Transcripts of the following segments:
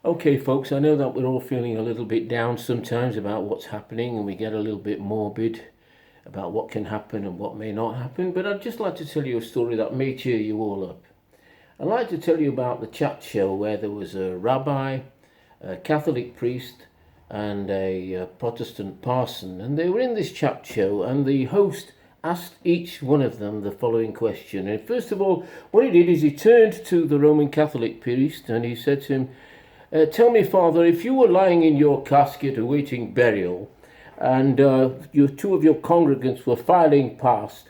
Okay, folks, I know that we're all feeling a little bit down sometimes about what's happening, and we get a little bit morbid about what can happen and what may not happen, but I'd just like to tell you a story that may cheer you all up. I'd like to tell you about the chat show where there was a rabbi, a Catholic priest, and a Protestant parson, and they were in this chat show, and the host asked each one of them the following question. And first of all, what he did is he turned to the Roman Catholic priest and he said to him, tell me, Father, if you were lying in your casket awaiting burial and two of your congregants were filing past,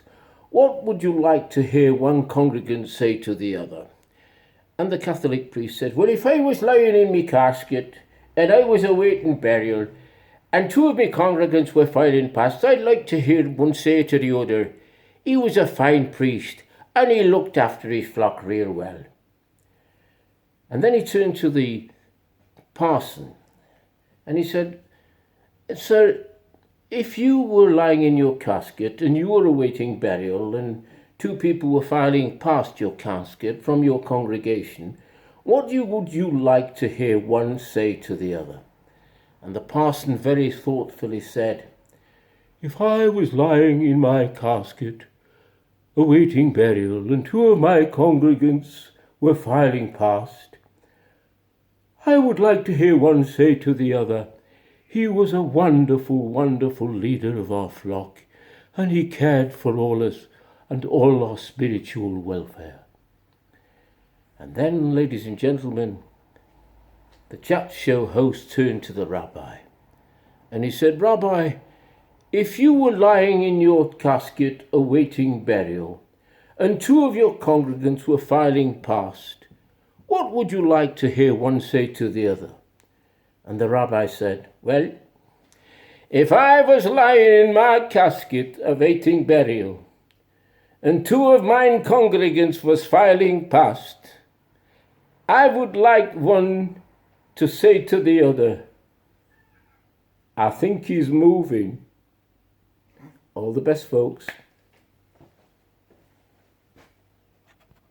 what would you like to hear one congregant say to the other? And the Catholic priest said, well, if I was lying in my casket and I was awaiting burial and two of my congregants were filing past, I'd like to hear one say to the other, he was a fine priest and he looked after his flock real well. And then he turned to the parson and he said, sir, if you were lying in your casket and you were awaiting burial and two people were filing past your casket from your congregation, what would you like to hear one say to the other? And the parson very thoughtfully said, if I was lying in my casket awaiting burial and two of my congregants were filing past, I would like to hear one say to the other, he was a wonderful, wonderful leader of our flock, and he cared for all us and all our spiritual welfare. And then, ladies and gentlemen, the chat show host turned to the rabbi, and he said, Rabbi, if you were lying in your casket awaiting burial, and two of your congregants were filing past, what would you like to hear one say to the other? And the rabbi said, well, if I was lying in my casket awaiting burial, and two of mine congregants was filing past, I would like one to say to the other, I think he's moving. All the best, folks.